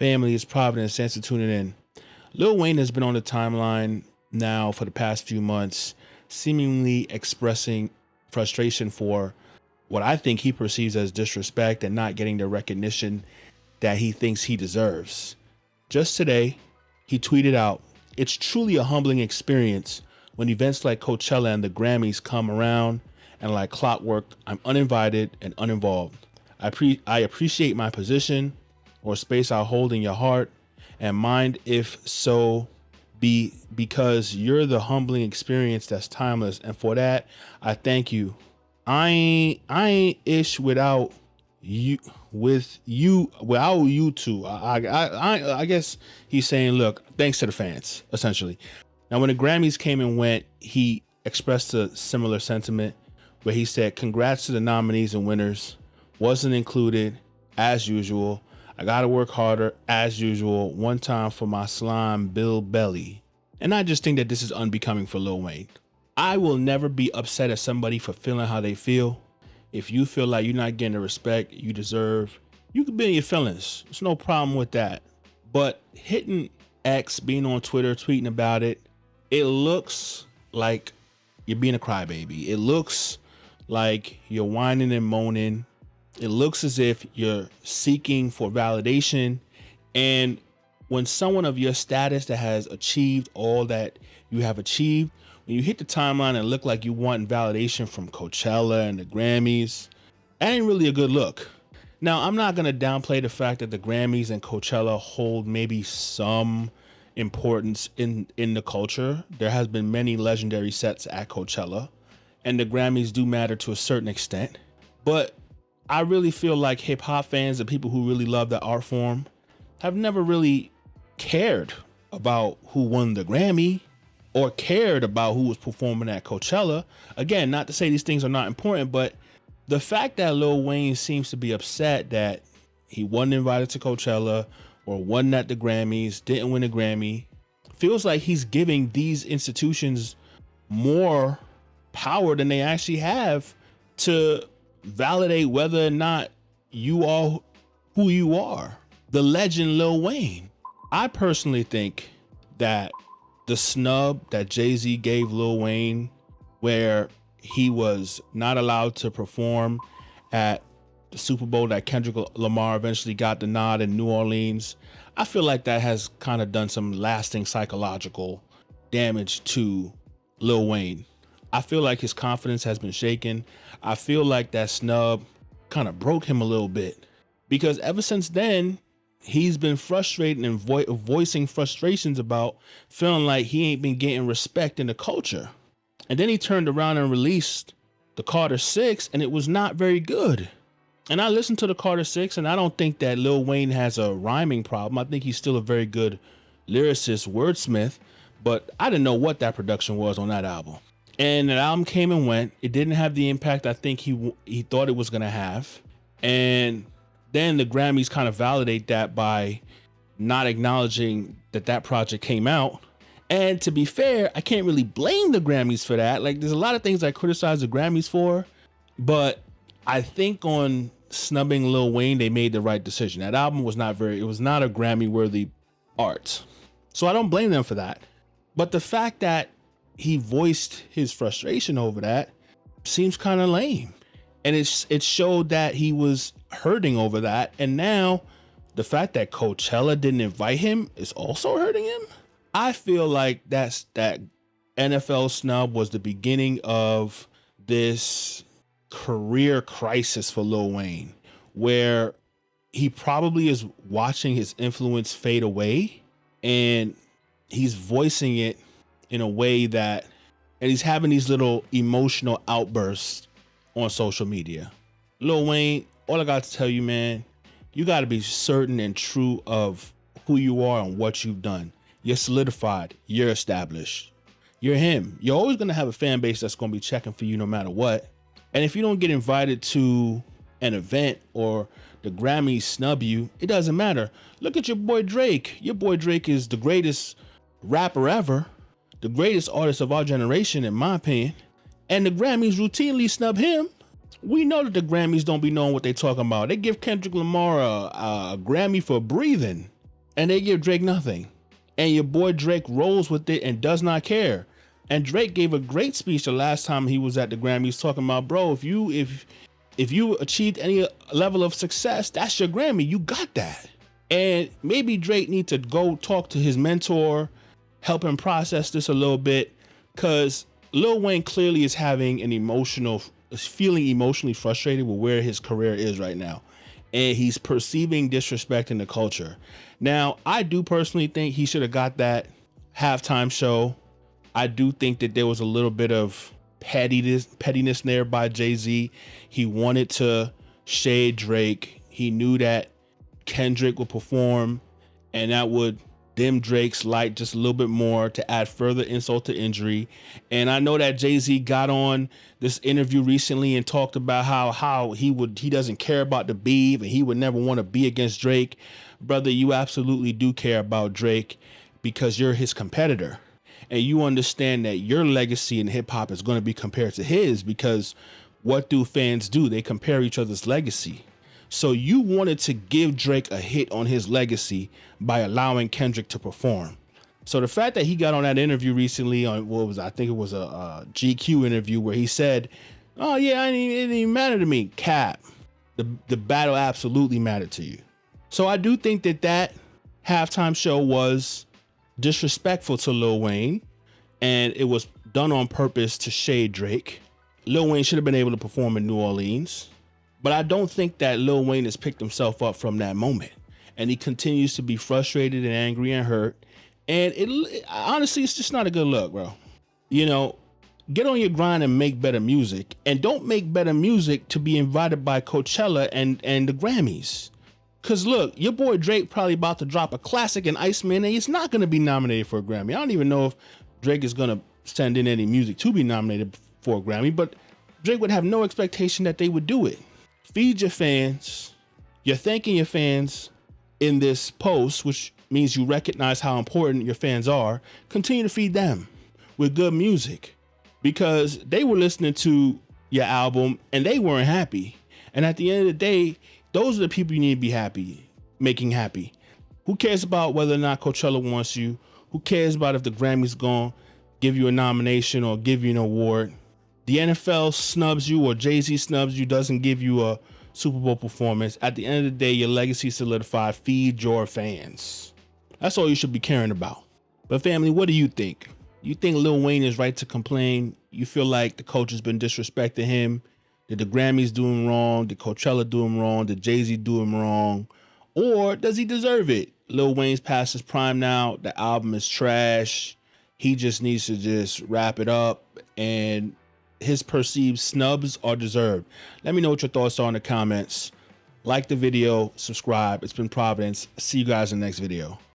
family. It's Providence. Thanks for tuning in. Lil Wayne has been on the timeline now for the past few months, seemingly expressing frustration for what I think he perceives as disrespect and not getting the recognition that he thinks he deserves. Just today, he tweeted out, "It's truly a humbling experience when events like Coachella and the Grammys come around, and like clockwork, I'm uninvited and uninvolved. I appreciate my position or space I hold in your heart and mind, if so be, because you're the humbling experience that's timeless, and for that I thank you. I ain't ish without you, without you two." I guess he's saying, look, thanks to the fans, essentially. Now, when the Grammys came and went, he expressed a similar sentiment where he said, "Congrats to the nominees and winners. Wasn't included as usual. I gotta work harder as usual. One time for my slime Bill Belly." And I just think that this is unbecoming for Lil Wayne. I will never be upset at somebody for feeling how they feel. If you feel like you're not getting the respect you deserve, you can be in your feelings. There's no problem with that. But hitting X, being on Twitter, tweeting about it, it looks like you're being a crybaby. It looks like you're whining and moaning. It looks as if you're seeking for validation. And when someone of your status that has achieved all that you have achieved, when you hit the timeline and look like you want validation from Coachella and the Grammys, that ain't really a good look. Now, I'm not going to downplay the fact that the Grammys and Coachella hold maybe some importance in the culture. There has been many legendary sets at Coachella, and the Grammys do matter to a certain extent. But I really feel like hip hop fans and people who really love the art form have never really cared about who won the Grammy or cared about who was performing at Coachella. Again, not to say these things are not important, but the fact that Lil Wayne seems to be upset that he wasn't invited to Coachella or wasn't at the Grammys, didn't win a Grammy, feels like he's giving these institutions more power than they actually have to validate whether or not you are who you are. The legend Lil Wayne. I personally think that the snub that Jay-Z gave Lil Wayne, where he was not allowed to perform at the Super Bowl that Kendrick Lamar eventually got the nod in New Orleans, I feel like that has kind of done some lasting psychological damage to Lil Wayne. I feel like his confidence has been shaken. I feel like that snub kind of broke him a little bit, because ever since then, he's been frustrated and voicing frustrations about feeling like he ain't been getting respect in the culture. And then he turned around and released the Carter 6, and it was not very good. And I listened to the Carter 6, and I don't think that Lil Wayne has a rhyming problem. I think he's still a very good lyricist, wordsmith, but I didn't know what that production was on that album. And the album came and went. It didn't have the impact I think he thought it was going to have. And then the Grammys kind of validate that by not acknowledging that that project came out. And to be fair, I can't really blame the Grammys for that. Like, there's a lot of things I criticize the Grammys for, but I think on snubbing Lil Wayne, they made the right decision. That album was not it was not a Grammy worthy art. So I don't blame them for that. But the fact that he voiced his frustration over that seems kind of lame. And it showed that he was hurting over that. And now the fact that Coachella didn't invite him is also hurting him. I feel like that NFL snub was the beginning of this career crisis for Lil Wayne, where he probably is watching his influence fade away, and he's voicing it in a way that, and he's having these little emotional outbursts on social media. Lil Wayne, all I got to tell you, man, you got to be certain and true of who you are and what you've done. You're solidified. You're established. You're him. You're always going to have a fan base that's going to be checking for you no matter what. And if you don't get invited to an event or the Grammys snub you, it doesn't matter. Look at your boy Drake. Your boy Drake is the greatest rapper ever, the greatest artist of our generation, in my opinion. And the Grammys routinely snub him. We know that the Grammys don't be knowing what they talking about. They give Kendrick Lamar a Grammy for breathing. and they give Drake nothing. And your boy Drake rolls with it and does not care. And Drake gave a great speech the last time he was at the Grammys talking about, bro, if you achieved any level of success, that's your Grammy. You got that. And maybe Drake needs to go talk to his mentor, help him process this a little bit, because Lil Wayne clearly is feeling emotionally frustrated with where his career is right now. And he's perceiving disrespect in the culture. Now, I do personally think he should have got that halftime show. I do think that there was a little bit of pettiness there by Jay-Z. He wanted to shade Drake. He knew that Kendrick would perform, and that would dim Drake's light just a little bit more to add further insult to injury. And I know that Jay-Z got on this interview recently and talked about how he doesn't care about the beef and he would never want to be against Drake. Brother, you absolutely do care about Drake because you're his competitor. And you understand that your legacy in hip hop is going to be compared to his, because what do fans do? They compare each other's legacy. So you wanted to give Drake a hit on his legacy by allowing Kendrick to perform. So the fact that he got on that interview recently on I think it was a GQ interview where he said, oh yeah, it didn't even matter to me. Cap, the battle absolutely mattered to you. So I do think that halftime show was disrespectful to Lil Wayne, and it was done on purpose to shade Drake. Lil Wayne should have been able to perform in New Orleans. But I don't think that Lil Wayne has picked himself up from that moment. And he continues to be frustrated and angry and hurt. And honestly, it's just not a good look, bro. You know, get on your grind and make better music. And don't make better music to be invited by Coachella and the Grammys. Because look, your boy Drake probably about to drop a classic in Iceman, and he's not going to be nominated for a Grammy. I don't even know if Drake is going to send in any music to be nominated for a Grammy. But Drake would have no expectation that they would do it. Feed your fans. You're thanking your fans in this post, which means you recognize how important your fans are. Continue to feed them with good music, because they were listening to your album and they weren't happy. And at the end of the day, those are the people you need to be making happy. Who cares about whether or not Coachella wants you? Who cares about if the Grammys gonna give you a nomination or give you an award? The NFL snubs you or Jay-Z snubs you, doesn't give you a Super Bowl performance. At the end of the day, your legacy solidified. Feed your fans. That's all you should be caring about. But family, what do you think? You think Lil Wayne is right to complain? You feel like the coach has been disrespecting him? Did the Grammys do him wrong? Did Coachella do him wrong? Did Jay-Z do him wrong? Or does he deserve it? Lil Wayne's past his prime now. The album is trash. He just needs to just wrap it up, and his perceived snubs are deserved. Let me know what your thoughts are in the comments. Like the video, subscribe. It's been Providence. See you guys in the next video.